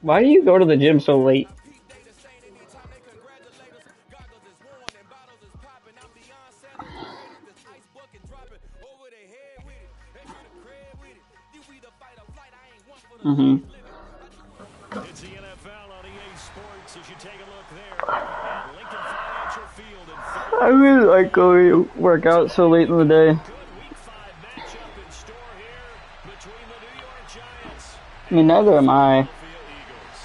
Why do you go to the gym so late? Mm-hmm. It's the NFL on EA Sports as you take a look there at Lincoln Financial Field in I Ford. really like going work out so late in the day. Good Week 5 matchup in store here between the New York Giants I mean, and the neither am I. Philadelphia Eagles.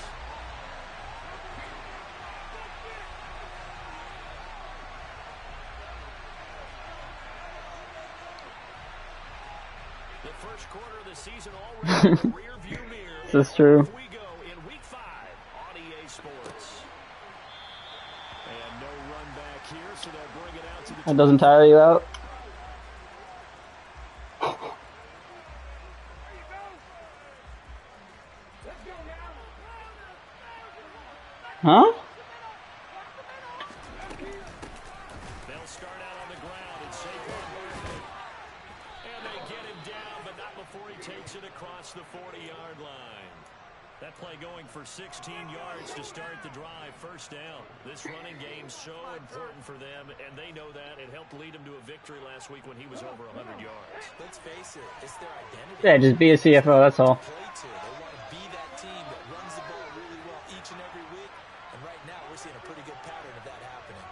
The first quarter of the season already in the rear view mirror. This is true. Off we go in Week 5 on EA Sports. And no run back here, so they'll bring it out to the That doesn't tire you out? Huh? They'll start out on the ground and Saquon Barkley. And they get him down, but not before he takes it across the 40-yard line. That play going for 16 yards to start the drive. First down. This running game so important for them, and they know that. It helped lead them to a victory last week when he was over 100 yards. Let's face it, it's their identity. Yeah, just be a CFO, that's all. They want to be that team that runs the ball really well each and every week. And right now, we're seeing a pretty good pattern of that happening.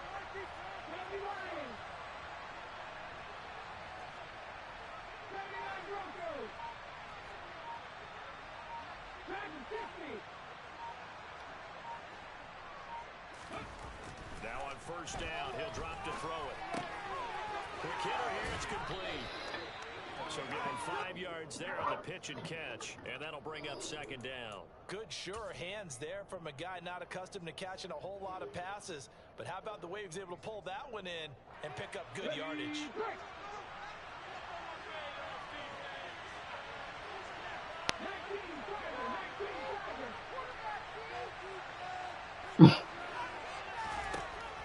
Now on first down, he'll drop to throw it. Quick hitter here, it's complete. So give him 5 yards there on the pitch and catch, and that'll bring up second down. Good, sure hands there from a guy not accustomed to catching a whole lot of passes. But how about the way he was able to pull that one in and pick up good yardage?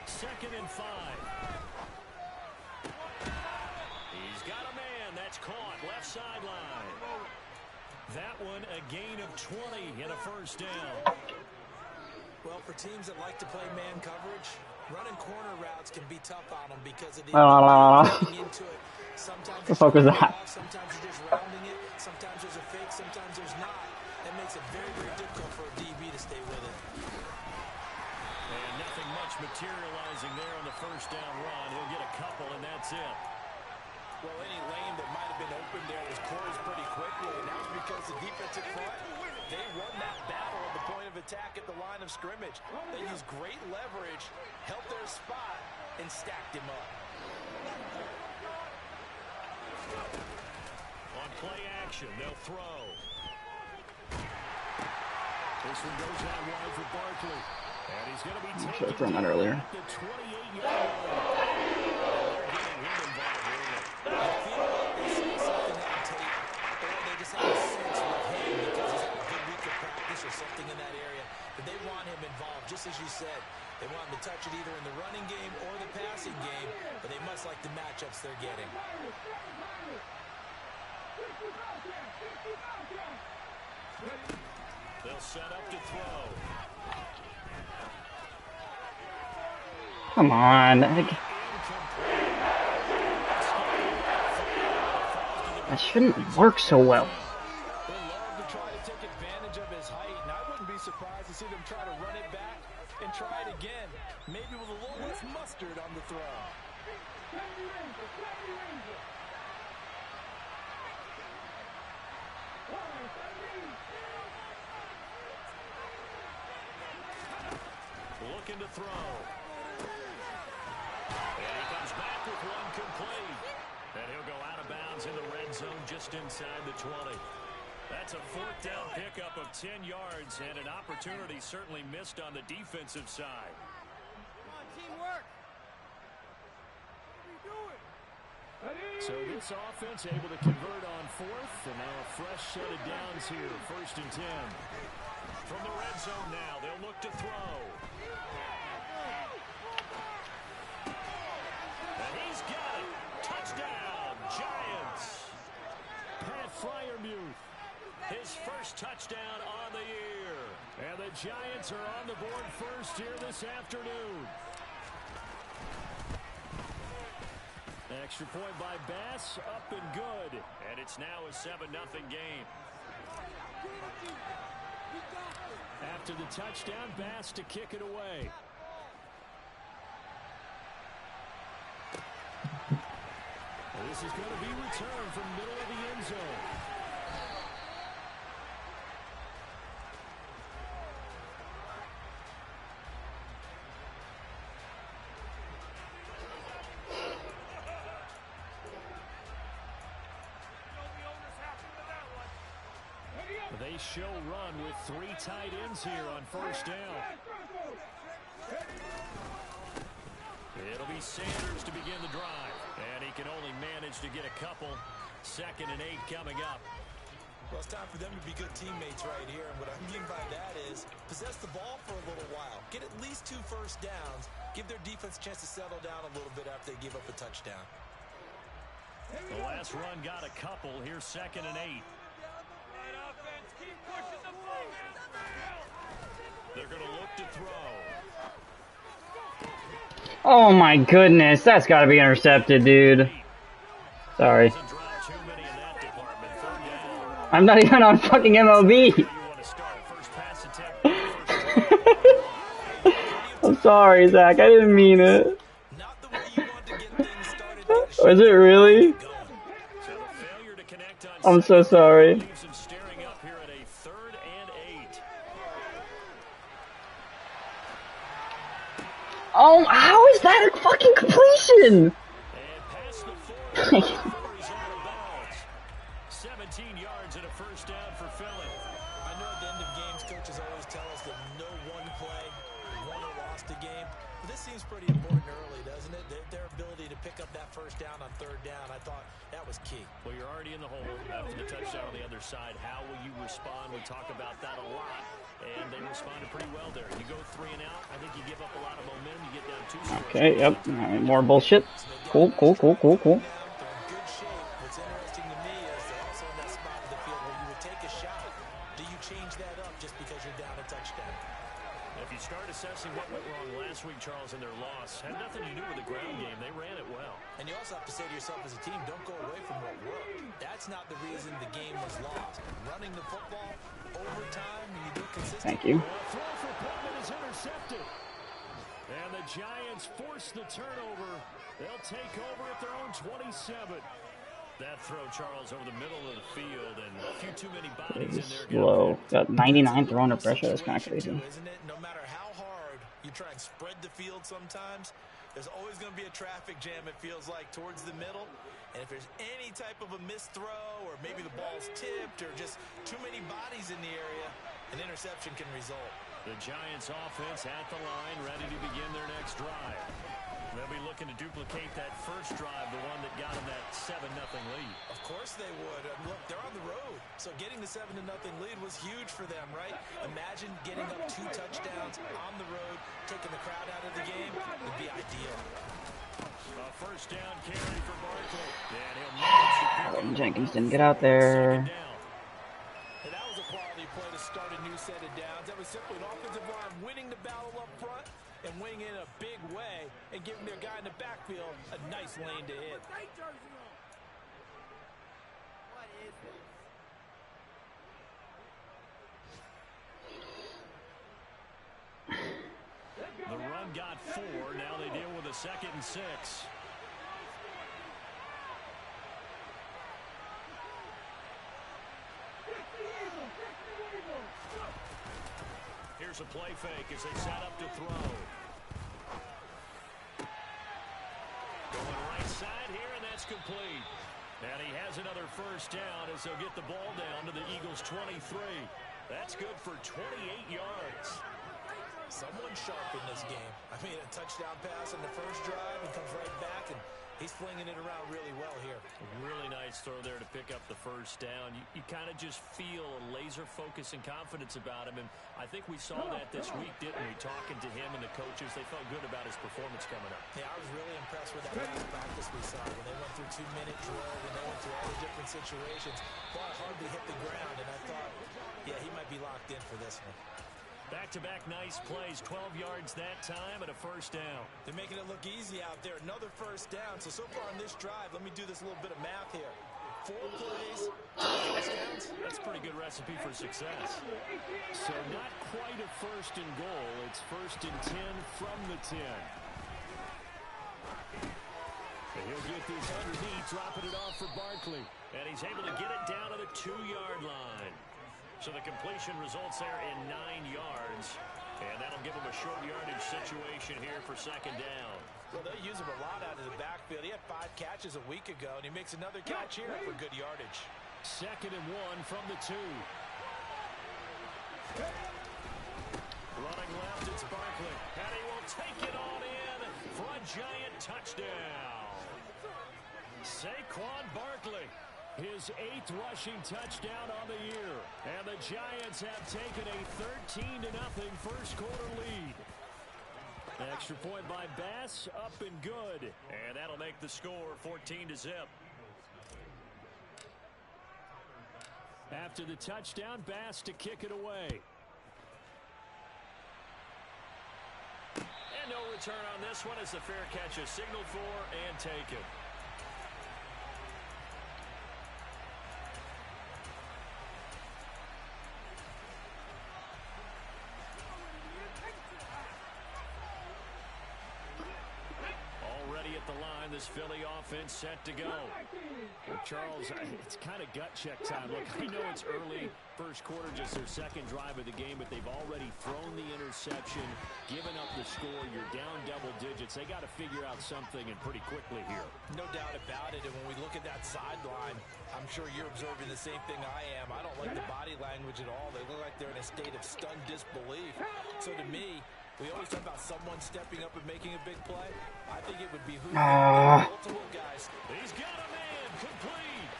Second and 5. He's got a man. That's caught. Left sideline. That one a gain of 20 and a first down. Well, for teams that like to play man coverage, running corner routes can be tough on them because of the getting into it. Sometimes the fuck was that? Sometimes you're just rounding it. Sometimes there's a fake. Sometimes there's not. That makes it very, very difficult for a DB to stay with it. And nothing much materializing there on the first down run. He'll get a couple, and that's it. Well, any lane that might have been open there was closed pretty quickly, and that was because the defensive front, they won that battle at the point of attack at the line of scrimmage. They used great leverage, held their spot, and stacked him up. On play action, they'll throw. This one goes out wide for Barkley. And he's going to be taken should have thrown that earlier. at the 28-yard line. They're getting him involved early. I feel like they saw something on tape, or they just had a sense with him because he's had a good week of practice or something in that area, that they want him involved, just as you said. They want him to touch it either in the running game or the passing game, but they must like the matchups they're getting. They'll set up to throw. Come on. That shouldn't work so well. They love to try to take advantage of his height, and I wouldn't be surprised to see them try to run it back and try it again, maybe with a little less mustard on the throw. Looking to throw. And he comes back with one complete. And he'll go out of bounds in the red zone just inside the 20. That's a fourth down pickup of 10 yards and an opportunity certainly missed on the defensive side. Come on, teamwork. What are you doing? So this offense able to convert on fourth, and now a fresh set of downs here, 1st and 10. From the red zone now, they'll look to throw. And he's got it. Touchdown, Giants. Pat Freiermuth, his first touchdown on the year. And the Giants are on the board first here this afternoon. Extra point by Bass, up and good. And it's now a 7-0 game. After the touchdown, Bass to kick it away. This is going to be returned from middle of the end zone. They show run with 3 tight ends here on first down. It'll be Sanders to begin the drive. And he can only manage to get a couple. 2nd and 8 coming up. Well, it's time for them to be good teammates right here. And what I mean by that is possess the ball for a little while. Get at least 2 first downs. Give their defense a chance to settle down a little bit after they give up a touchdown. The last run got a couple. Here's 2nd and 8. They're going to look to throw. Oh my goodness, that's got to be intercepted, dude. Sorry. I'm not even on fucking MLB. I'm sorry, Zach. I didn't mean it. Was it really? I'm so sorry. Oh, how is that a fucking completion? 17 yards and a first down for Philly. I know at the end of games, coaches always tell us that no one play won or lost a game. But this seems pretty important early, doesn't it? Their ability to pick up that first down on 3rd down, I thought that was key. Well, you're already in the hole after the touchdown on the other side. How will you respond? We talk about that a lot. And they responded pretty well there. You go 3 and out. I think you give up a lot of momentum. You get down 2 scores. Okay, yep. Right, more bullshit. Cool. They're in good shape. What's interesting to me is they're also in that spot of the field where you would take a shot. Do you change that up just because you're down a touchdown? If you start assessing what went wrong last week, Charles, in their loss, had nothing to do with the ground game. They ran it well. And you also have to say to yourself as a team, don't go away from what worked. That's not the reason the game was lost. Running the football, overtime, when you do consistently. Thank you. Throw for Pittman is intercepted. And the Giants force the turnover. They'll take over at their own 27. That throw, Charles, over the middle of the field, and a few too many bodies in there. Slow. Got 99 thrown under pressure. That's kind of crazy. Isn't it? No matter how hard you try and spread the field sometimes, there's always going to be a traffic jam, it feels like, towards the middle. And if there's any type of a missed throw, or maybe the ball's tipped, or just too many bodies in the area, an interception can result. The Giants offense at the line, ready to begin their next drive. They'll be looking to duplicate that first drive, the one that got them that 7-0 lead. Of course they would. Look, they're on the road. So getting the 7-0 lead was huge for them, right? Imagine getting up 2 touchdowns on the road, taking the crowd out of the game. Would be ideal. A first down carry for Barkley. And he'll manage to pick up. Jenkins didn't get out there. And that was a quality play to start a new set of downs. That was simply an offensive line winning the battle up front and winning in a big way and giving their guy in the backfield a nice lane to hit. The run got 4. Now they deal with a 2nd and 6. Here's a play fake as they set up to throw. Going right side here, and that's complete. And he has another first down as they'll get the ball down to the Eagles' 23. That's good for 28 yards. Someone sharp in this game. I mean, a touchdown pass on the first drive and comes right back, and he's flinging it around really well here. A really nice throw there to pick up the first down. You kind of just feel a laser focus and confidence about him, and I think we saw that this week, didn't we? Talking to him and the coaches, they felt good about his performance coming up. Yeah, I was really impressed with that last practice we saw when they went through 2-minute drill, when they went through all the different situations. Ball hardly hit the ground, and I thought, yeah, he might be locked in for this one. Back-to-back nice plays, 12 yards that time and a first down. They're making it look easy out there. Another first down. So far on this drive, let me do this little bit of math here. 4 plays, 2 touchdowns. That's a pretty good recipe for success. So not quite a first and goal. It's first and 10 from the 10. And he'll get this underneath, dropping it off for Barkley. And he's able to get it down to the 2-yard line. So the completion results there in 9 yards. And that'll give him a short yardage situation here for second down. Well, they use him a lot out of the backfield. He had 5 catches a week ago, and he makes another catch here for good yardage. Second and 1 from the 2. Running left, it's Barkley. And he will take it on in for a giant touchdown. Saquon Barkley, his 8th rushing touchdown on the year. And the Giants have taken a 13-0 first quarter lead. Extra point by Bass, up and good. And that'll make the score 14-0. After the touchdown, Bass to kick it away. And no return on this one as the fair catch is signaled for and taken. The line, this Philly offense set to go. Well, Charles, it's kind of gut check time. Look, I know it's early, first quarter, just their second drive of the game, but they've already thrown the interception, given up the score. You're down double digits. They got to figure out something, and pretty quickly here. No doubt about it, and when we look at that sideline, I'm sure you're observing the same thing I am. I don't like the body language at all. They look like they're in a state of stunned disbelief. So to me, we always talk about someone stepping up and making a big play. I think it would be who multiple guys. He's got a man complete.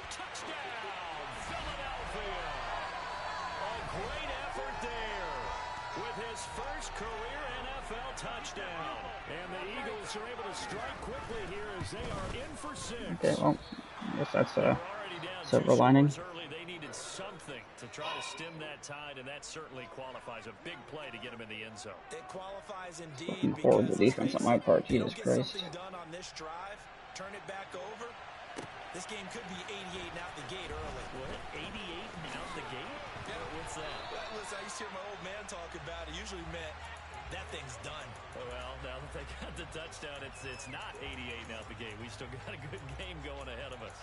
Touchdown, Philadelphia. A great effort there with his first career NFL touchdown. And the Eagles are able to strike quickly here as they are in for 6. Okay, well, I guess that's a silver lining. They needed something to try to stem that tide, and that certainly qualifies. A big play to get him in the end zone. It qualifies indeed. Looking forward to defense on my part. Jesus Christ. Done on this drive, turn it back over. This game could be 88 and out the gate early. What? 88 and out the gate? Yeah. What's that? Listen, I used to hear my old man talk about it. Usually meant that thing's done. Well, now that they got the touchdown, it's not 88 and out the gate. We still got a good game going ahead of us.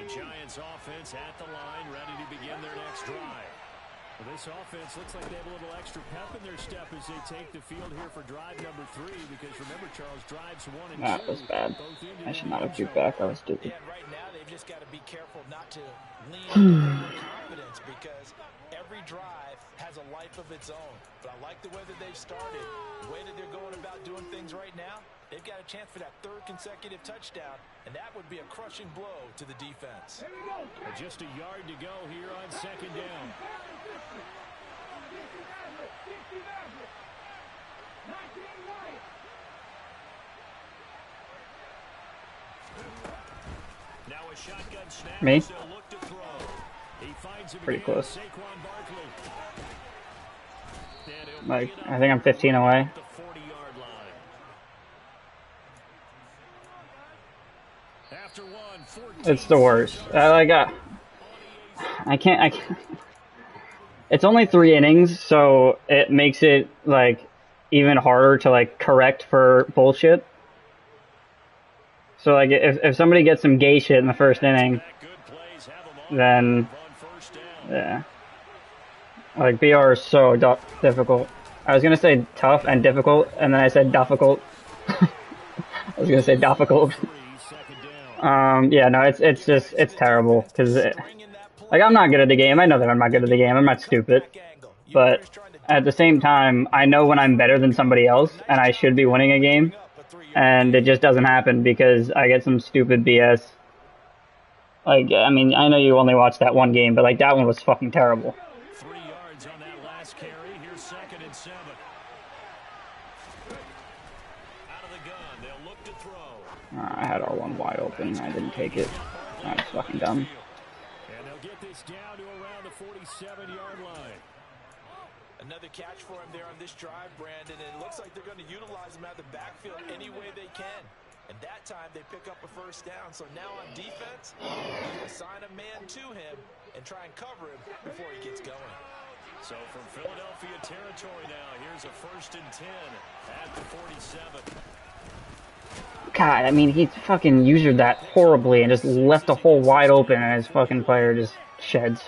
Giants offense at the line, ready to begin their next drive. Well, this offense looks like they have a little extra pep in their step as they take the field here for drive number 3, because remember, Charles, drives 1 and 2. That was bad. I should not have juked back. I was stupid. Yeah, right now they've just got to be careful not to lean into confidence, because every drive has a life of its own. But I like the way that they've started, the way that they're going about doing things right now. They've got a chance for that 3rd consecutive touchdown, and that would be a crushing blow to the defense. Just a yard to go here on second down. Now a shotgun snap. Me? Look to throw. He finds him Pretty again, close. Saquon Barkley. Like, I think I'm 15 away. The 40-yard line. After 14. It's the worst. I can't. It's only 3 innings, so it makes it like even harder to like correct for bullshit. So like if somebody gets some gay shit in the first inning, then yeah, like BR is so difficult. I was gonna say tough and difficult, and then I said difficult. I was gonna say difficult. Yeah, no, it's terrible because like I'm not good at the game. I know that I'm not good at the game. I'm not stupid, but at the same time, I know when I'm better than somebody else and I should be winning a game, and it just doesn't happen because I get some stupid BS. Like, I mean, I know you only watched that one game, but like that one was fucking terrible. 3 yards on that last carry. Here's 2nd and 7. Out of the gun, they'll look to throw. I had R1 wide open. I didn't take it. I was fucking dumb. And they'll get this down to around the 47-yard line. Another catch for him there on this drive, Brandon. And it looks like they're going to utilize him out of the backfield any way they can. And that time they pick up a first down. So now on defense, you assign a man to him and try and cover him before he gets going. So from Philadelphia territory now, here's a 1st and 10 at the 47. God, I mean, he fucking used that horribly and just left the hole wide open, and his fucking player just sheds.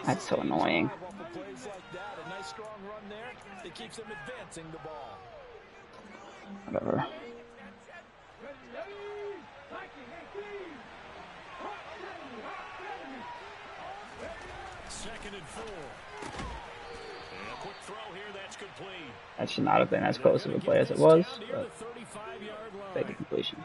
That's so annoying. A nice strong run there that keeps them advancing the ball. Whatever. Second and 4. And a quick throw here, that's complete. That should not have been as close of a play as it was, but big completion.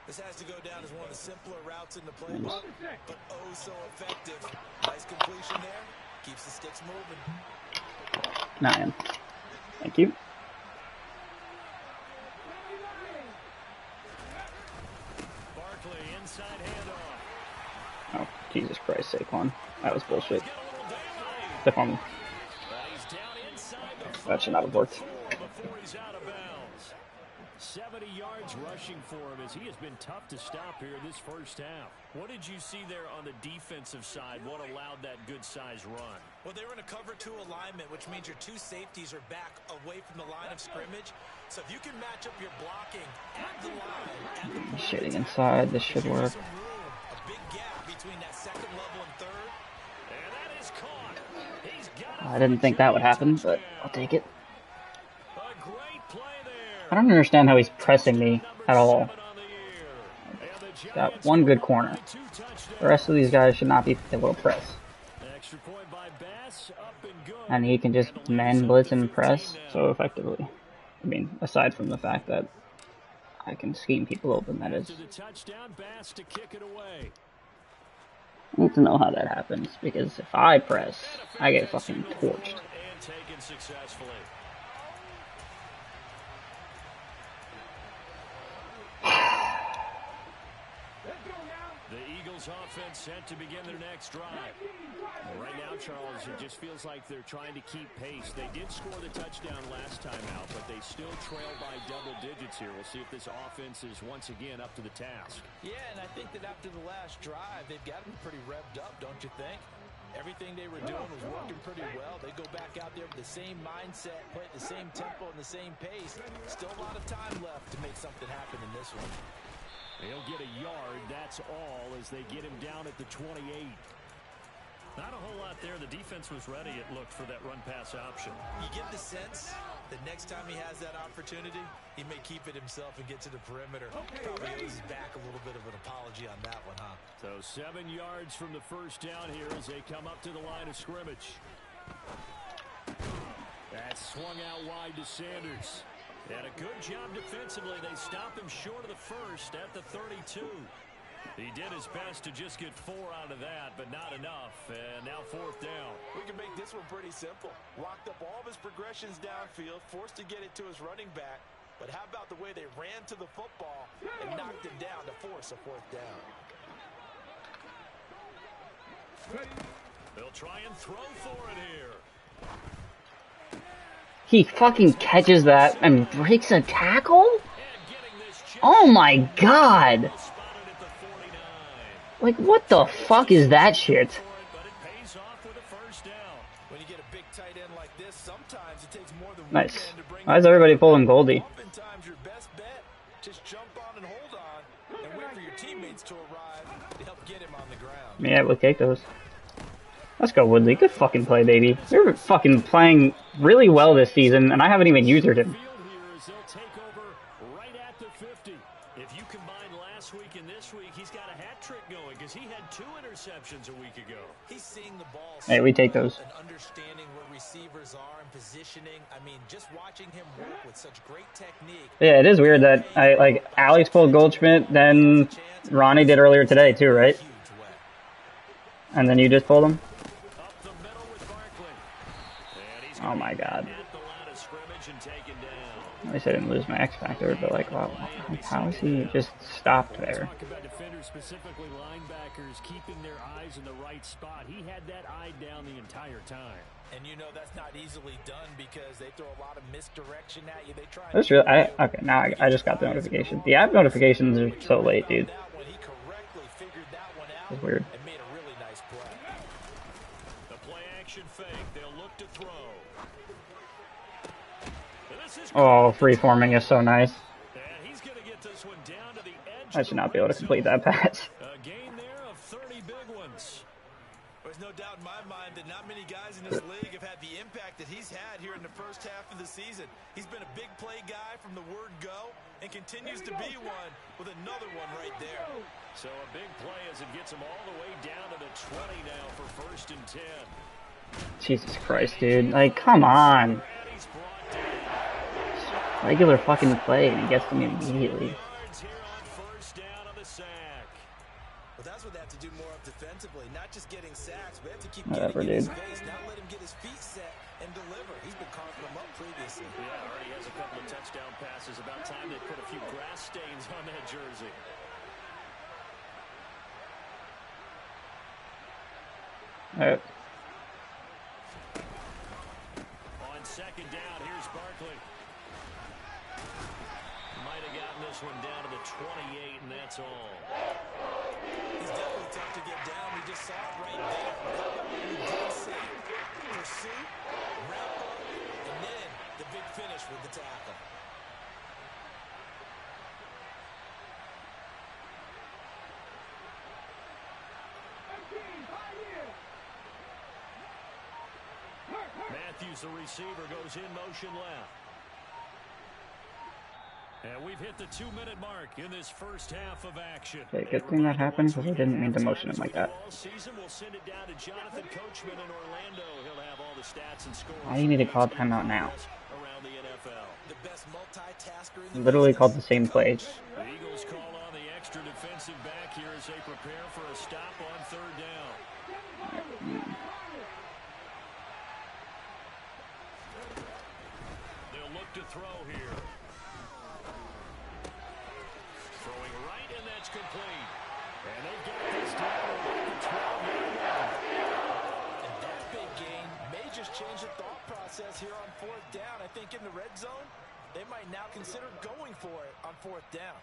This has to go down as one of the simpler routes in the playbook, but oh so effective. Nice completion there. Keeps the sticks moving. 9. Thank you. Barkley inside handoff. Oh, Jesus Christ, Saquon. That was bullshit. Saquon. That should not have worked. Before he's out of bounds. 70 yards rushing for him as he has been tough to stop here this first half. What did you see there on the defensive side? What allowed that good-sized run? Well, they were in a cover 2 alignment, which means your 2 safeties are back away from the line of scrimmage. So if you can match up your blocking at the line, at the point, Shitting inside. This should work. a big gap between that 2nd level and 3rd. And that is caught. He's got I didn't think that would happen, but I'll take it. a great play there. I don't understand how he's pressing me at all. Got one good corner. The rest of these guys should not be able to press. Extra point by Bass, up and good. And he can just man blitz and press so effectively. I mean, aside from the fact that I can scheme people open, that is. To the touchdown, Bass to kick it away. I need to know how that happens, because if I press, I get fucking torched. And taken successfully. The Eagles offense set to begin their next drive. Right now, Charles, it just feels like they're trying to keep pace. They did score the touchdown last time out, but they still trail by double digits here. We'll see if this offense is once again up to the task. Yeah, and I think that after the last drive, they've got them pretty revved up, don't you think? Everything they were doing was working pretty well. They go back out there with the same mindset, play at the same tempo and the same pace. Still a lot of time left to make something happen in this one. They'll get a yard, that's all, as they get him down at the 28. Not a whole lot there. The defense was ready, it looked, for that run-pass option. You get the sense that next time he has that opportunity, he may keep it himself and get to the perimeter. Probably owes back a little bit of an apology on that one, huh? So 7 yards from the first down here as they come up to the line of scrimmage. That's swung out wide to Sanders. And a good job defensively. They stopped him short of the first at the 32. He did his best to just get 4 out of that, but not enough. And now 4th down. We can make this one pretty simple. Locked up all of his progressions downfield, forced to get it to his running back. But how about the way they ran to the football and knocked him down to force a 4th down? They'll try and throw for it here. He fucking catches that and breaks a tackle? Oh my god! Like, what the fuck is that shit? When you get a big tight end like this, sometimes it takes more than one Nice. man to bring Why is everybody pulling Goldie? Oftentimes your best bet, just jump on and hold on and wait for your teammates to arrive to help get him on the ground. Yeah, we'll take those. Let's go, Woodley. Good fucking play, baby. You're fucking playing really well this season, and I haven't even used him. Field here is they'll take over right at the 50. If you combine last week and this week, he's got a hat trick going because he had 2 interceptions a week ago. He's seeing the ball. Hey, we take those. And understanding where receivers are. positioning. I mean, just watching him work with such great technique. Yeah, it is weird that Alex pulled Goldschmidt, then Ronnie did earlier today too, right? And then you just pulled him? Oh my god. At least I didn't lose my X Factor, but like, wow, how is he just stopped there? Talk about defenders, specifically linebackers, keeping their eyes in the right spot. He had that eye down the entire time. And you know that's not easily done because they throw a lot of misdirection at you. They try. That's real. Okay, now I just got the notification. The app notifications are so late, dude. It's weird. And made a really nice play. The play action fake. They'll look to throw. Oh, free-forming is so nice. And he's going to get this one down to the edge. I should not be able to complete that pass. A gain there of 30 big ones. There's no doubt in my mind that not many guys in this league have had the impact that he's had here in the first half of the season. He's been a big play guy from the word go and continues to be one with another one right there. So a big play as it gets him all the way down to the 20 now for 1st and 10. Jesus Christ, dude. Like, come on. Regular fucking play, and he gets to me immediately. Well, that's what they have to do more of defensively, not just getting sacks, but they have to keep Whatever, getting in his dude. face, not let him get his feet set and deliver. He's been carving them up previously. Yeah, already has a couple of touchdown passes. About time they put a few grass stains on that jersey. On 2nd down, here's Barkley. Might have gotten this one down to the 28, and that's all. He's definitely tough to get down. We just saw it right there. You did see pursuit, wrap up, and then the big finish with the tackle. Matthews, the receiver, goes in motion left. And we've hit the 2-minute mark in this first half of action. Okay, good thing that happened, because I didn't mean to motion him like that. We'll send it down to Jonathan Coachman in Orlando. He'll have all the stats and scores. Why do you need to call timeout now? Around the NFL. The best multitasker in the Literally called the same play. The Eagles call on the extra defensive back here as they prepare for a stop on 3rd down. They'll look to throw here. Throwing right, and that's complete. And they get this down to the 12-yard line. And that big gain may just change the thought process here on 4th down. I think in the red zone, they might now consider going for it on 4th down.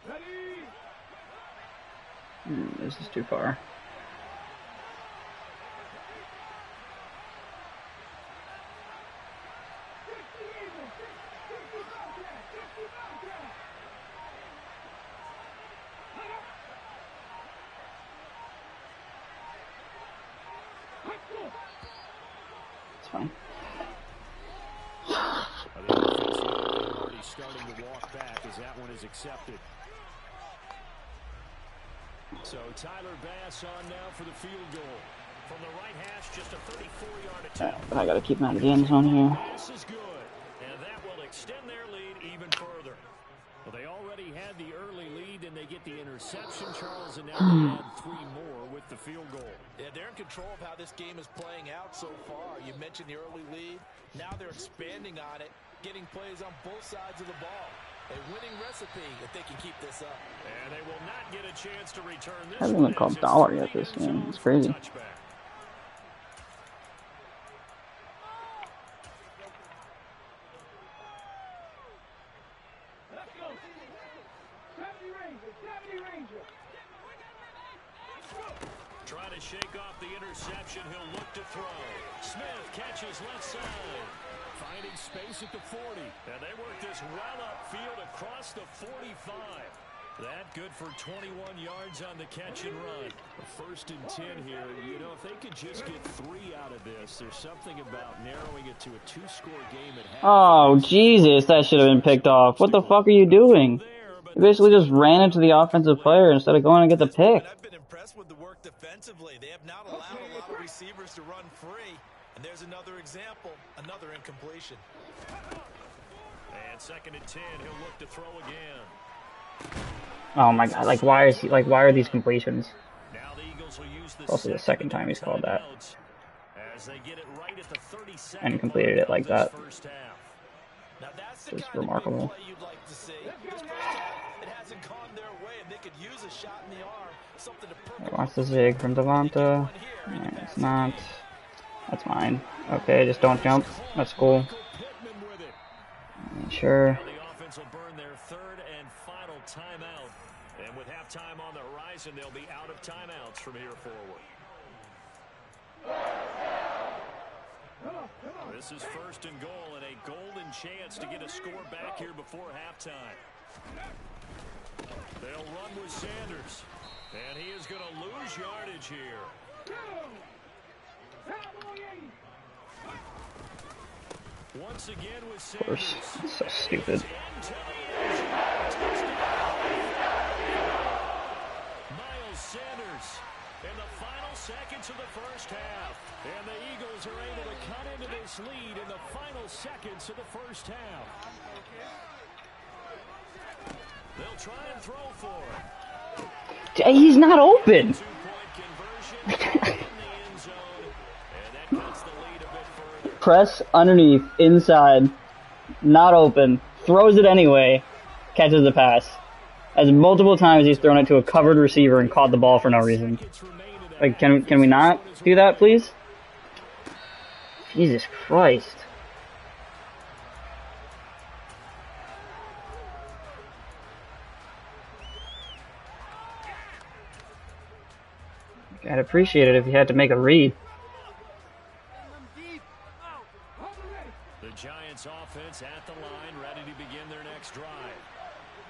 This is too far. It's fine. I think the defense already starting to walk back as that one is accepted. So Tyler Bass on now for the field goal. From the right hash, just a 34-yard attempt. But I gotta keep him out of the end zone here. This is good, and that will extend their lead even further. Well, they already had the early lead, and they get the interception, Charles, and now they add 3 more with the field goal. Yeah, they're in control of how this game is playing out so far. You mentioned the early lead. Now they're expanding on it, getting plays on both sides of the ball. A winning recipe if they can keep this up. And they will not get a chance to return this. I haven't even called dollar yet this game. It's crazy. Trying to shake off the interception. He'll look to throw. Smith catches left side. Finding space at the 40. And they work this well upfield across the 45. That good for 21 yards on the catch and run. 1st and 10 here. You know, if they could just get 3 out of this, there's something about narrowing it to a 2-score game at half. Oh, Jesus, that should have been picked off. What the fuck are you doing? You basically just ran into the offensive player instead of going to get the pick. I've been impressed with the work defensively. They have not allowed a lot of receivers to run free. And there's another example, another incompletion. And 2nd and 10, he'll look to throw again. Oh my god, like why are these completions? Now the Eagles will use the Also the second time he's called that. As they get it right at the 32nd And completed it like that. first half. Now that's the It's kind remarkable. of big play you'd like to see. This first half, it hasn't gone their way, and they could use a shot in the arm, something to perk Watch the zig from Devonta. It's not. That's mine. Okay, just don't jump. That's cool. Sure. Now the offense will burn their 3rd and final timeout. And with halftime on the horizon, they'll be out of timeouts from here forward. This is 1st and goal and a golden chance to get a score back here before halftime. They'll run with Sanders. And he is going to lose yardage here. Once again with Sanders. It's so stupid. Miles Sanders in the final seconds of the first half. And the Eagles are able to cut into this lead in the final seconds of the first half. They'll try and throw for it. He's not open. 2-point conversion in the end zone. And that cuts the lead a bit further. Press underneath, inside, not open, throws it anyway, catches the pass. As multiple times he's thrown it to a covered receiver and caught the ball for no reason. Like, can we not do that, please? Jesus Christ. I'd appreciate it if you had to make a read. The Giants offense at the line, ready to begin their next drive.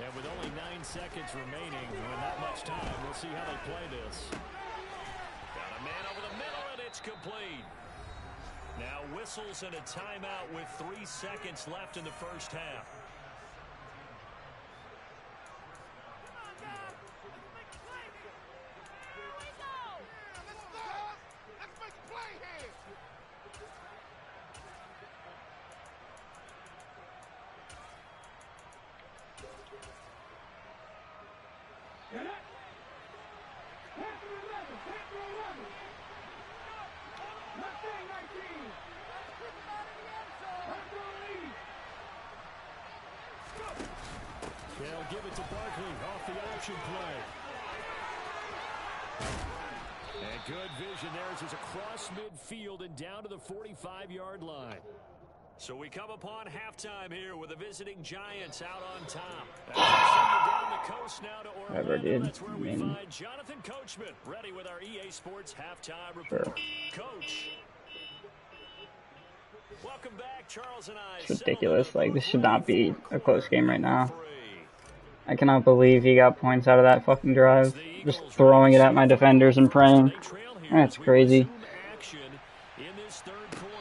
And with only 9 seconds remaining, and not much time, we'll see how they play this. Got a man over the middle, and it's complete. Now whistles and a timeout with 3 seconds left in the first half. They'll give it to Barkley off the option play. And good vision there as it's across midfield and down to the 45-yard line. So we come upon halftime here with the visiting Giants out on top. As we send you down the coast now to Orlando, that's where we find Jonathan Coachman ready with our EA Sports halftime report. Coach. Welcome back, Charles and I. It's ridiculous. Like, this should not be a close game right now. I cannot believe he got points out of that fucking drive. Just throwing it at my defenders and praying. That's crazy. In this third quarter.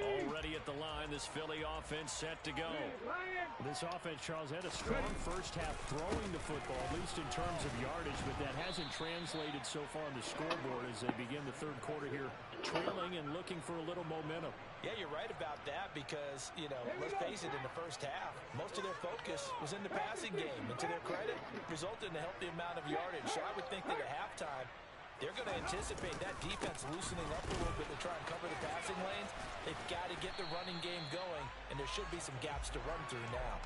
Already at the line, this Philly offense set to go. This offense, Charles, had a strong first half throwing the football, at least in terms of yardage, but that hasn't translated so far on the scoreboard as they begin the third quarter here, trailing and looking for a little momentum. Yeah, you're right about that because, you know, let's face it, in the first half, most of their focus was in the passing game. And to their credit, resulted in a healthy amount of yardage. So I would think that at halftime, they're going to anticipate that defense loosening up a little bit to try and cover the passing lanes. They've got to get the running game going, and there should be some gaps to run through now.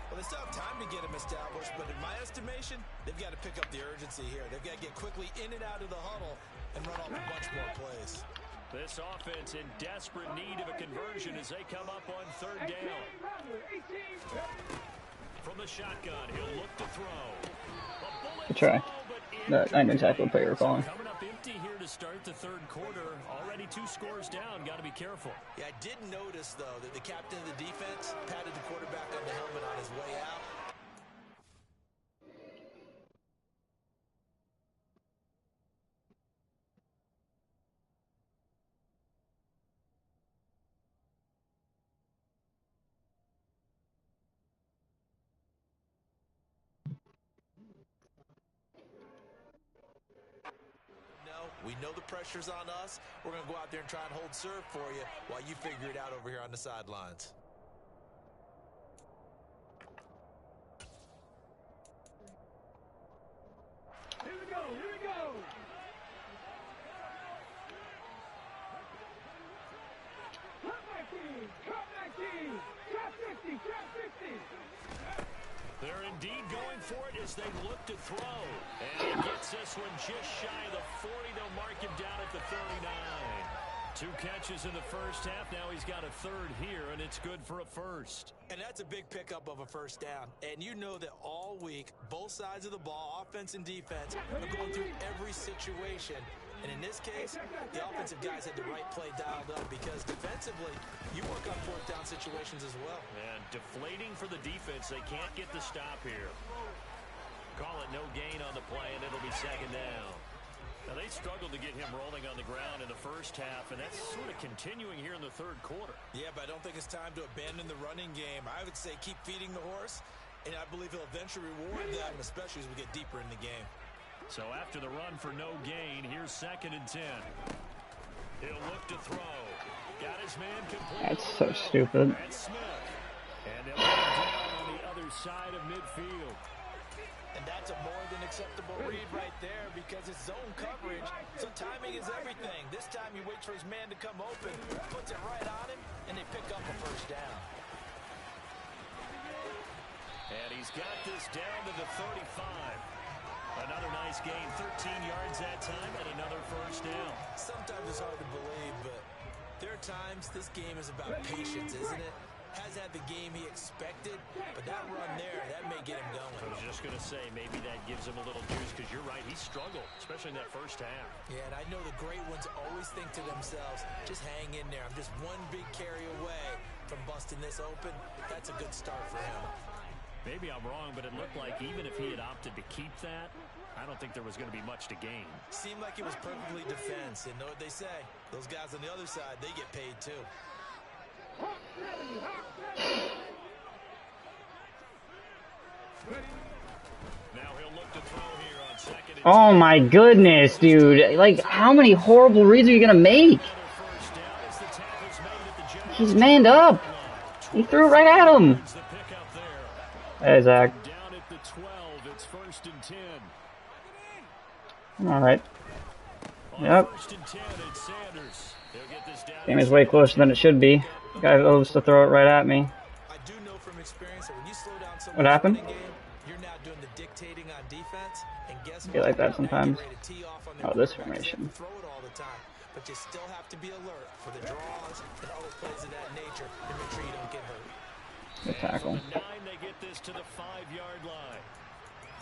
Well, they still have time to get them established, but in my estimation, they've got to pick up the urgency here. They've got to get quickly in and out of the huddle and run off a bunch more plays. This offense in desperate need of a conversion as they come up on third down. From the shotgun, he'll look to throw. Good try. I know exactly what you're calling. Coming up empty here to start the third quarter. Already 2 scores down. Got to be careful. Yeah, I did notice, though, that the captain of the defense patted the quarterback on the helmet on his way out. We know the pressure's on us. We're going to go out there and try and hold serve for you while you figure it out over here on the sidelines. Here we go, here we go. Cut back team, cut back team. Cut 50, cut 50. They're indeed going for it as they look to throw. And he gets this one just shy of the 40. They'll mark him down at the 39. 2 catches in the first half. Now he's got a third here, and it's good for a first. And that's a big pickup of a first down. And you know that all week, both sides of the ball, offense and defense, are going through every situation. And in this case, the offensive guys had the right play dialed up because defensively, you work on fourth down situations as well. And deflating for the defense. They can't get the stop here. Call it no gain on the play, and it'll be second down. Now, they struggled to get him rolling on the ground in the first half, and that's sort of continuing here in the third quarter. Yeah, but I don't think it's time to abandon the running game. I would say keep feeding the horse, and I believe he'll eventually reward them, especially as we get deeper in the game. So after the run for no gain, here's 2nd and 10. He'll look to throw. Got his man complete. That's so stupid. That's Smith. And they'll get him down on the other side of midfield. And that's a more than acceptable read right there because it's zone coverage, so timing is everything. This time he waits for his man to come open, puts it right on him, and they pick up a first down. And he's got this down to the 35. Another nice gain, 13 yards that time, and another first down. Sometimes it's hard to believe, but there are times this game is about patience, isn't it? Hasn't had the game he expected, but that run there, that may get him going. I was just going to say, maybe that gives him a little juice, because you're right, he struggled, especially in that first half. Yeah, and I know the great ones always think to themselves, just hang in there. I'm just one big carry away from busting this open. That's a good start for him. Maybe I'm wrong, but it looked like even if he had opted to keep that, I don't think there was going to be much to gain. Seemed like it was perfectly defense, and know what they say. Those guys on the other side, they get paid too. Now he'll look to throw here on 2nd and 10. Oh my goodness, dude. Like, how many horrible reads are you gonna make? First down as the tackle's made at the Giants. He's manned up. He threw it right at him. The pickup there. Hey, Zach. Down at the 12, it's 1st and 10. Alright. On Yep. 1st and 10, it's Sanders. They'll get this down. Game is way closer than it should be. Guy loves to throw it right at me. I do know from experience that when you slow down someone's What happened? running game, you're now doing the dictating on defense, and guess Be what? like that sometimes. They're ready to tee off on their Oh, this quarterbacks. They formation. throw it all the time, but you still have to be alert for the draws and all the plays of that nature and make sure you don't get hurt. Good tackle. From the 9, they get this to the 5-yard line.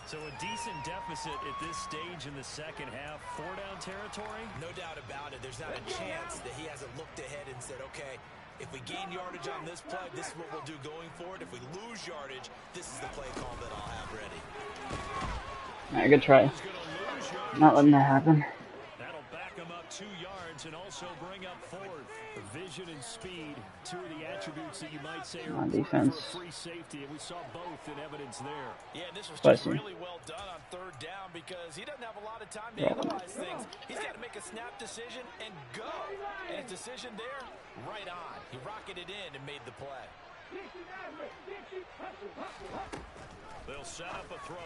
So a decent deficit at this stage in the second half. 4-down territory? No doubt about it. There's not a chance that he hasn't looked ahead and said, okay, if we gain yardage on this play, this is what we'll do going forward. If we lose yardage, this is the play call that I'll have ready. Alright, good try. He's going to lose yardage. Not letting that happen. That'll back him up 2 yards and also bring up 4th. Vision and speed, 2 of the attributes that you might say are On important defense. for a free safety, and we saw both in evidence there. Yeah, and this was Bless just him. really well done on 3rd down because he doesn't have a lot of time to analyze things. He's got to make a snap decision and go. And his decision there, right on. He rocketed in and made the play. They'll set up a throw.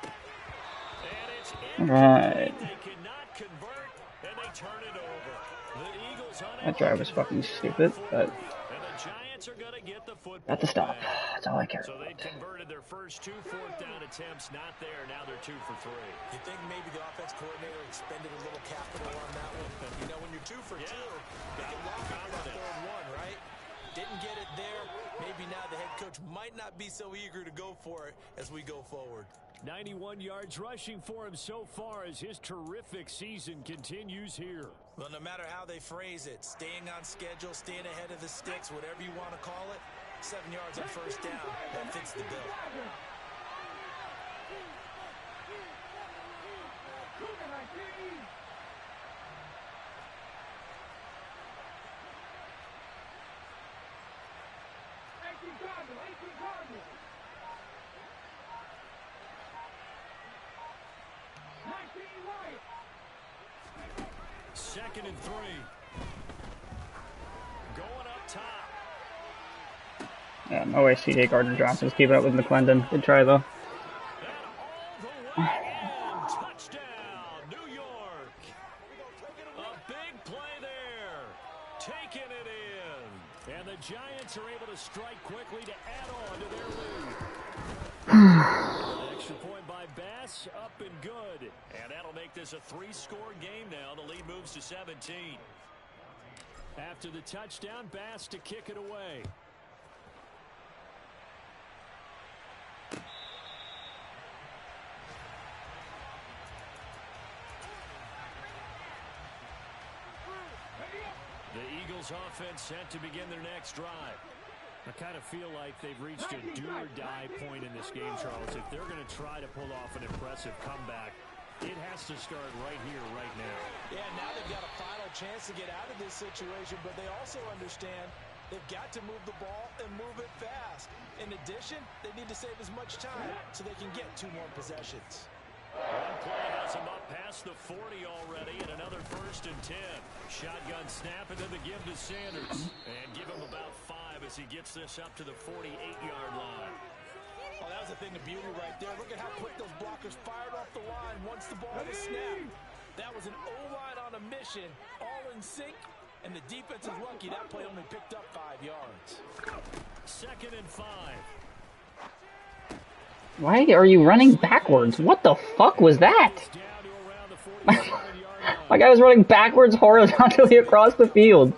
And it's in. Alright. They cannot convert, and they turn it over. The Eagles on That drive was fucking stupid, but and the Giants are going to get the football got the stop. back. That's all I care So they about. converted their first 2 4th-down attempts. Not there. Now they're 2 for 3. You think maybe the offense coordinator expended a little capital on that one? You know, when you're 2 for 2, you can lock on that 3rd one, right? Didn't get it there. Maybe now the head coach might not be so eager to go for it as we go forward. 91 yards rushing for him so far as his terrific season continues here. Well, no matter how they phrase it, staying on schedule, staying ahead of the sticks, whatever you want to call it, 7 yards on 1st down, that fits the bill. 2nd and 3. Going up top. Yeah, no way CJ Gardner-Johnson's keeping up with McClendon. Good try, though. And all the way in. Touchdown, New York. A big play there. Taking it in. And the Giants are able to strike quickly to add on to their lead. Extra point by Bass, up and good. And that'll make this a 3-score game now. The lead moves to 17. After the touchdown, Bass to kick it away. The Eagles offense set to begin their next drive. I kind of feel like they've reached a do-or-die point in this game, Charles. If they're going to try to pull off an impressive comeback, it has to start right here, right now. Yeah, now they've got a final chance to get out of this situation, but they also understand they've got to move the ball and move it fast. In addition, they need to save as much time so they can get 2 more possessions. One play has him up past the 40 already, and another 1st and 10. Shotgun snap, and then the give to Sanders. And give him about 5 as he gets this up to the 48-yard line. Oh, that was a thing of beauty right there. Look at how quick those blockers fired off the line once the ball was snapped. That was an O-line on a mission, all in sync, and the defense is lucky that play only picked up 5 yards. 2nd and 5. Why are you running backwards? What the fuck was that? Down to around the 47-yard line. My guy was running backwards horizontally across the field.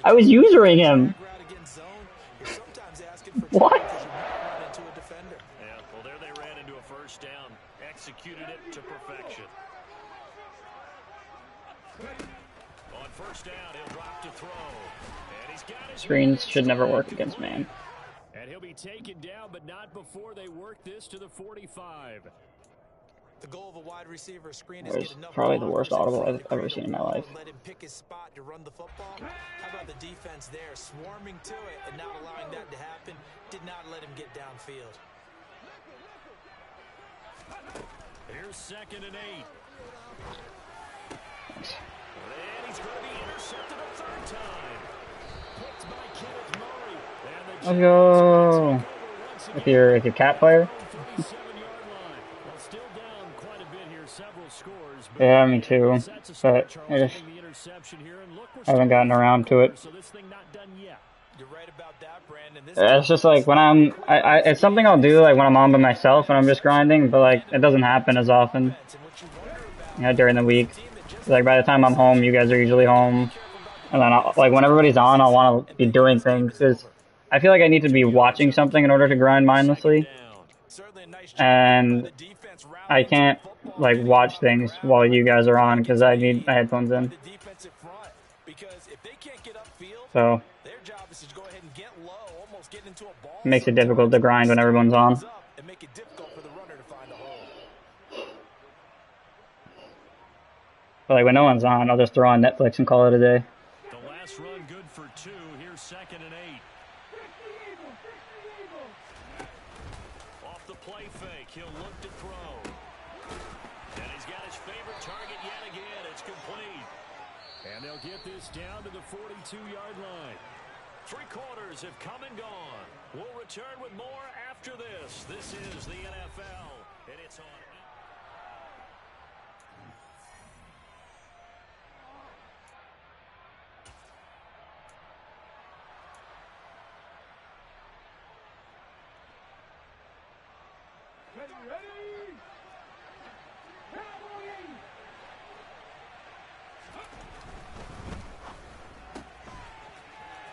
I was usering him. What? Yeah, well, there they ran into a 1st down. Executed it to perfection. On 1st down, he'll drop to throw. And he's got his Screens should never work against man. And he'll be taken down, but not before they work this to the 45. The goal of a wide receiver screen is That get was enough probably the blockers worst in audible front I've of the ever seen in my quarterback life. and let him pick his spot to run the football. How about the defense there, swarming to it and not allowing that to happen? Did not let him get downfield. Here's 2nd and 8. And he's going to be intercepted a 3rd time. Picked by Kenneth Murray. And the Let's go. If you're a cat player. 37-yard line. Well, still down quite a bit here, several scores. Yeah, me too. But I just haven't gotten around to it. So this thing not done yet. You're right about that, Brandon. This It's just like when it's something I'll do like when I'm on by myself and I'm just grinding, but like it doesn't happen as often. During the week. Like by the time I'm home, you guys are usually home, and then like when everybody's on, I'll want to be doing things because I feel like I need to be watching something in order to grind mindlessly, and I can't like watch things while you guys are on because I need my headphones in. So it makes it difficult to grind when everyone's on. But like when no one's on, I'll just throw on Netflix and call it a day. The last run good for 2. Here's 2nd and 8. Off the play fake, he'll look to throw. And he's got his favorite target yet again. It's complete. And they'll get this down to the 42-yard line. 3 quarters have come and gone. We'll return with more after this. This is the NFL, and it's on. Ready? Cowboys!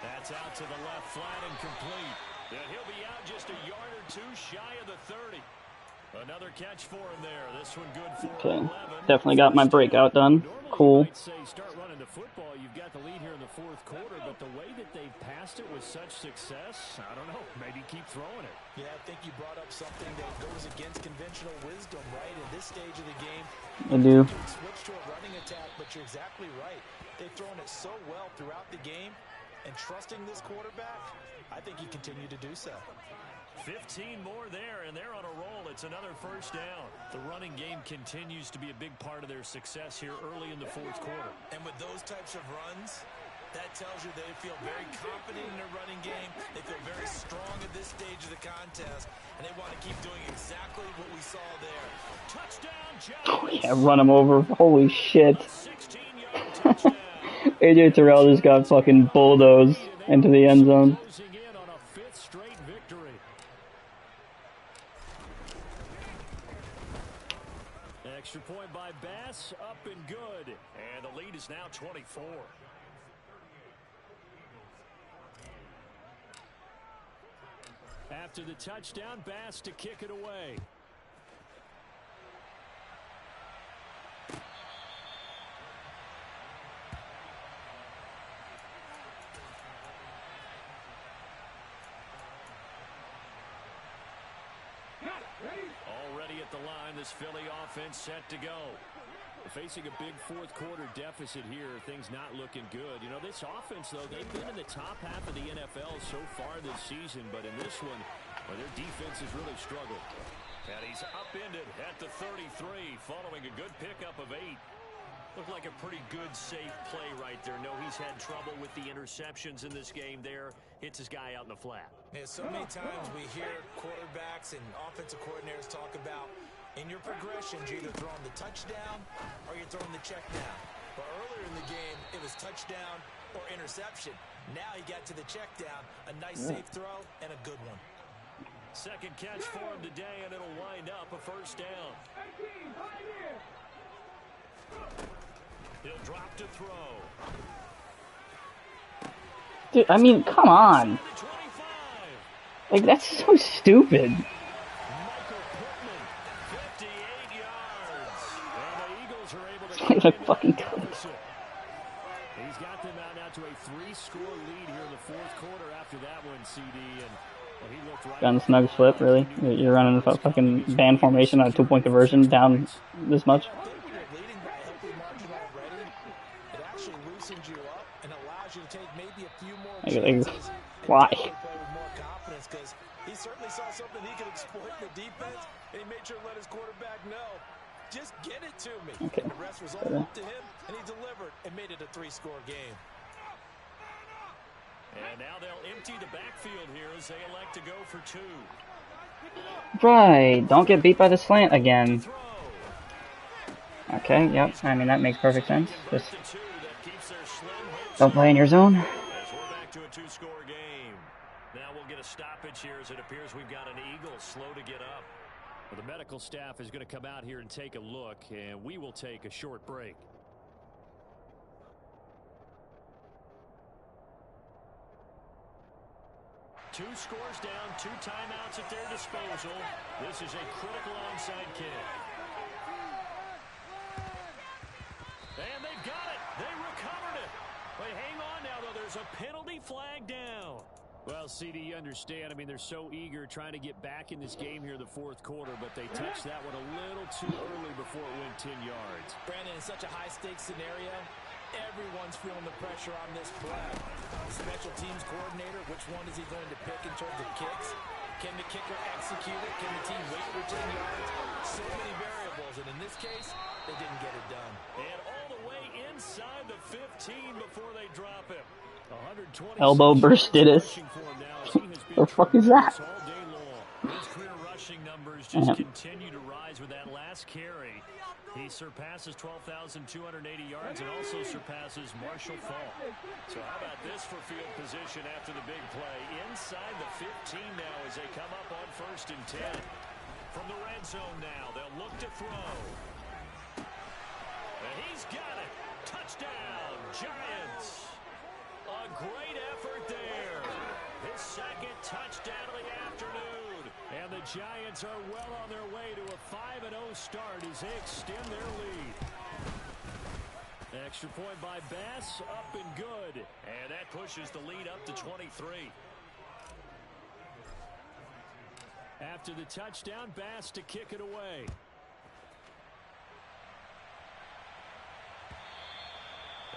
That's out to the left flat and complete. And he'll be out just a yard or 2 shy of the 30. Another catch for him there. This one good for Okay, 11. definitely got my breakout done. Cool. Normally you might say start running the football. You've got the lead here in the 4th quarter, but the way that they've passed it with such success, I don't know. Maybe keep throwing it. Yeah, I think you brought up something that goes against conventional wisdom, right? In this stage of the game, I do. switch to a running attack, but you're exactly right. They've thrown it so well throughout the game. And trusting this quarterback, I think he continued to do so. 15 more there, and they're on a roll. It's another first down. The running game continues to be a big part of their success here early in the fourth quarter. And with those types of runs, that tells you they feel very confident in their running game. They feel very strong at this stage of the contest, and they want to keep doing exactly what we saw there. Touchdown, Oh, Giants. yeah, run him over. Holy shit. 16-yard touchdown. AJ Terrell just got fucking bulldozed into the end zone. Closing in on a fifth straight victory. Extra point by Bass, up and good. And the lead is now 24. After the touchdown, Bass to kick it away. Already at the line, this Philly offense set to go. Facing a big fourth quarter deficit here, things not looking good. You know, this offense, though, they've been in the top half of the NFL so far this season, but in this one, well, their defense has really struggled. And he's upended at the 33, following a good pickup of 8. Looked like a pretty good, safe play right there. No, he's had trouble with the interceptions in this game there. Hits his guy out in the flat. Yeah, so many times we hear quarterbacks and offensive coordinators talk about in your progressions, you're either throwing the touchdown or you're throwing the check down. But earlier in the game, it was touchdown or interception. Now he got to the check down, a nice safe throw and a good one. Second catch for him today, and it'll wind up a first down. He'll drop to throw. Dude, I mean, come on. 25. Like, that's so stupid. Michael Pittman, 58 yards. And the Eagles are able to It's not even keep fucking that close. deficit. He's got them out now to a 3-score lead here in the fourth quarter after that one, CD. And well, he looked right. Gun snug flip, really? You're running a fucking band formation on a 2-point conversion down this much? I think when you're leading by a healthy margin already, it actually loosens you up and allows you to take maybe a few more chances. Why? And play with more confidence, because he certainly saw something he could exploit in the defense, and he made sure to let his quarterback know, just get it to me. Okay. And the rest was all up to him, and he delivered and made it a 3-score game. And now they'll empty the backfield here as they elect to go for 2. Right, don't get beat by the slant again. Throw. Okay, yep, I mean, that makes perfect sense. Just To 2, that keeps their slim hopes don't play in your zone. as we're back to a 2-score game. Now we'll get a stoppage here as it appears we've got an Eagle slow to get up. Well, the medical staff is going to come out here and take a look, and we will take a short break. Two scores down, 2 timeouts at their disposal. This is a critical onside kick. And they've got it. They recovered it. Wait, hang on now, though. There's a penalty flag down. Well, CD, you understand. I mean, they're so eager trying to get back in this game here in the fourth quarter, but they touched that one a little too early before it went 10 yards. Brandon, in such a high-stakes scenario, everyone's feeling the pressure on this play. Special teams coordinator, which one is he going to pick in terms of kicks? Can the kicker execute it? Can the team wait for 10 yards? So many variables, and in this case, they didn't get it done. And all the way inside the 15 before they drop him. 126 Elbow burstitis. rushing for him now as he has been The fuck is that? tremendous all day long. His career rushing numbers just continue to rise with that last carry. He surpasses 12,280 yards and also surpasses Marshall Faulk. So how about this for field position after the big play? Inside the 15 now as they come up on 1st and 10. From the red zone now, they'll look to throw. And he's got it. Touchdown, Giants. A great effort there. His second touchdown of the afternoon. And the Giants are well on their way to a 5-0 start as they extend their lead. Extra point by Bass, up and good. And that pushes the lead up to 23. After the touchdown, Bass to kick it away.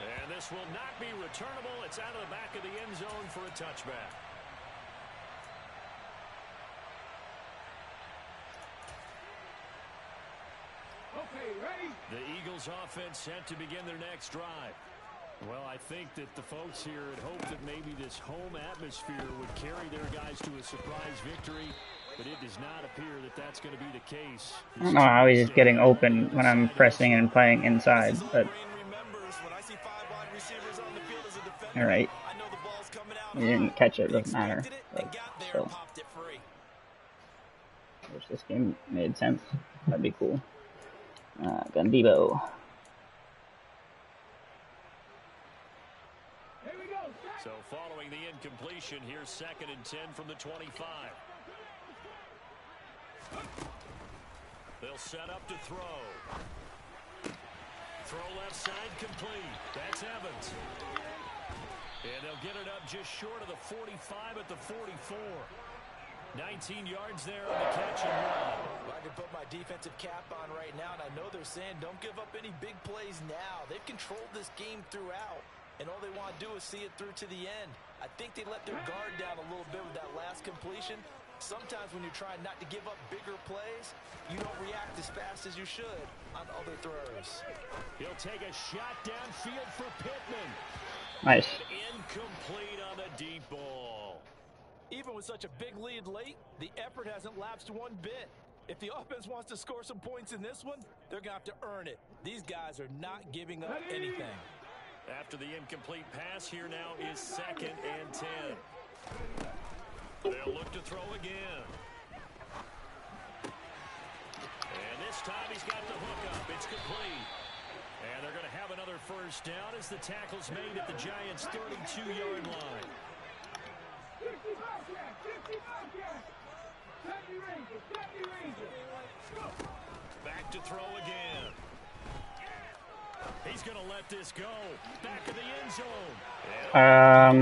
And this will not be returnable. It's out of the back of the end zone for a touchback. Okay, ready? The Eagles offense set to begin their next drive. Well, I think that the folks here had hoped that maybe this home atmosphere would carry their guys to a surprise victory, but it does not appear that that's going to be the case. I don't know how he's just getting open when I'm pressing and playing inside, but alright. He didn't catch it, doesn't matter. But still. Wish this game made sense. That'd be cool. Gandebo. So following the incompletion, here's 2nd and 10 from the 25. They'll set up to throw. Throw left side complete. That's Evans. And they'll get it up just short of the 45 at the 44. 19 yards there on the catch and run. Well, I can put my defensive cap on right now, and I know they're saying don't give up any big plays now. They've controlled this game throughout, and all they want to do is see it through to the end. I think they let their guard down a little bit with that last completion. Sometimes when you're trying not to give up bigger plays, you don't react as fast as you should on other throws. He'll take a shot downfield for Pittman. Nice. Incomplete on the deep ball. Even with such a big lead late, the effort hasn't lapsed one bit. If the offense wants to score some points in this one, they're going to have to earn it. These guys are not giving up anything. After the incomplete pass, here now is 2nd and 10. They'll look to throw again. And this time he's got the hook up. It's complete. And they're going to have another first down as the tackle's made at the Giants' 32-yard line. 55 yards, 55 yards. 70 Rangers, 70 Rangers. Go. Back to throw again. He's going to let this go. Back in the end zone.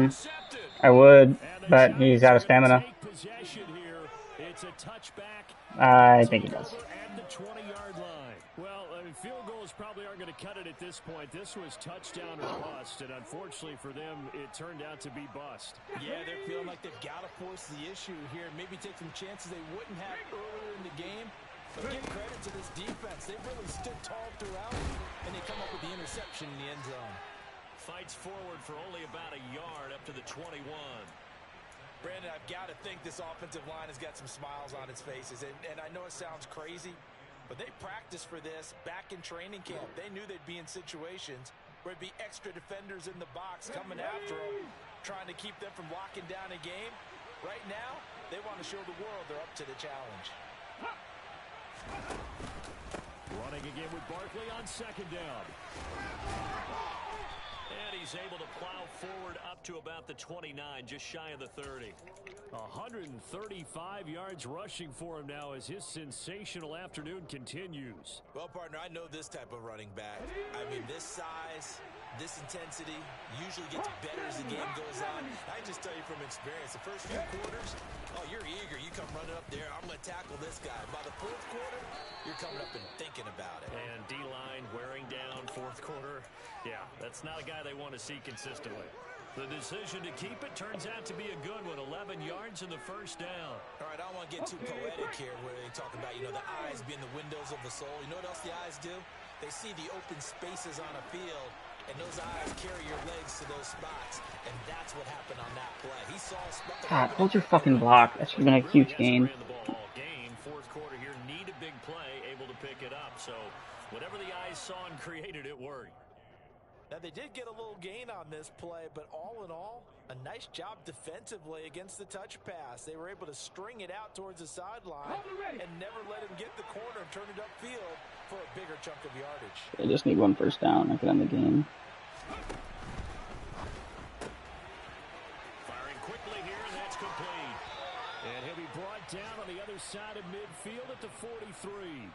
Intercepted. I would, but he's out of stamina. Possession here. It's a touchback. I think he does. At the 20-yard line. Well, I mean, field goals probably aren't going to cut it at this point. This was touchdown or bust, and unfortunately for them, it turned out to be bust. Yeah, they're feeling like they've got to force the issue here. Maybe take some chances they wouldn't have earlier in the game. But give credit to this defense. They've really stood tall throughout, and they come up with the interception in the end zone. Fights forward for only about a yard up to the 21. Brandon, I've got to think this offensive line has got some smiles on its faces. And I know it sounds crazy, but they practiced for this back in training camp. They knew they'd be in situations where it'd be extra defenders in the box coming after them, trying to keep them from locking down a game. Right now, they want to show the world they're up to the challenge. Running again with Barkley on 2nd down. And he's able to plow forward up to about the 29, just shy of the 30. 135 yards rushing for him now as his sensational afternoon continues. Well, partner, I know this type of running back. I mean, this size, this intensity usually gets better as the game goes on. I just tell you from experience, the first few quarters, oh, you're eager. You come running up there, I'm going to tackle this guy. By the 4th quarter, you're coming up and thinking about it. And D-line wearing down 4th quarter. Yeah, that's not a guy they want to see consistently. The decision to keep it turns out to be a good one. 11 yards in the first down. All right, I don't want to get too poetic here where they talk about, you know, the eyes being the windows of the soul. You know what else the eyes do? They see the open spaces on a field, and those eyes carry your legs to those spots. And that's what happened on that play. He saw a spot. God, hold your fucking block. That should have been a huge gain. 4th quarter here, need a big play, able to pick it up. So whatever the eyes saw and created, it worked. Now, they did get a little gain on this play, but all in all, a nice job defensively against the touch pass. They were able to string it out towards the sideline and never let him get the corner and turn it upfield for a bigger chunk of yardage. They just need one first down. I could end the game. Firing quickly here, and that's complete. And he'll be brought down on the other side of midfield at the 43.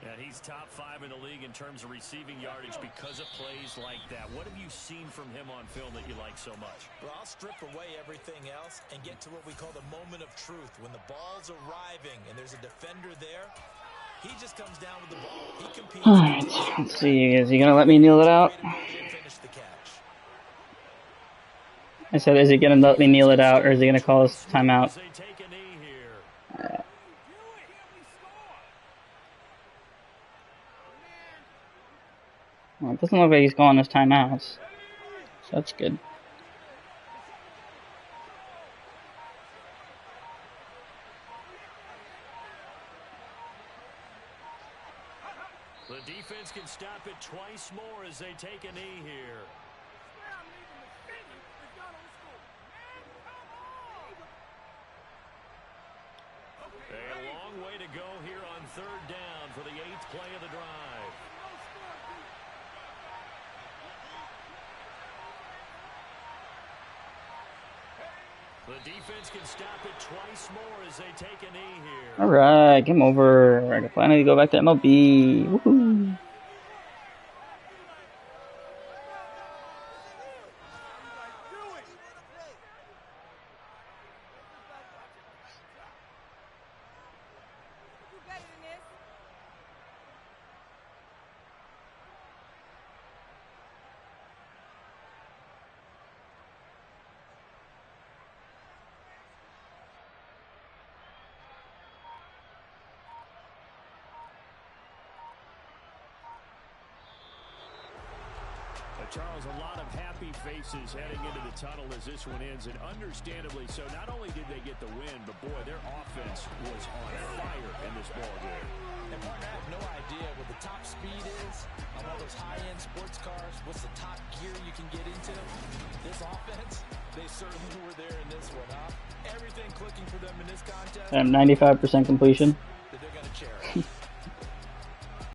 And he's top 5 in the league in terms of receiving yardage because of plays like that. What have you seen from him on film that you like so much? Well, I'll strip away everything else and get to what we call the moment of truth. When the ball's arriving and there's a defender there, He just comes down with the ball. He competes. Alright, let's see. Is he gonna let me kneel it out? Finish the catch. I said, is he gonna let me kneel it out, or is he gonna call us timeout? As they take a knee here. Well, it doesn't look like he's calling us timeouts, so that's good. The defense can stop it twice more as they take a knee here. A long way to go here on third down for the 8th play of the drive. The defense can stop it twice more as they take a knee here. Alright, game over. I can finally go back to MLB. Woohoo! Charles, a lot of happy faces heading into the tunnel as this one ends, and understandably so. Not only did they get the win, but boy, their offense was on fire in this ball game. And Martin, I have no idea what the top speed is on all those high-end sports cars. What's the top gear you can get into? This offense, they certainly were there in this one, huh? Everything clicking for them in this contest. 95% completion.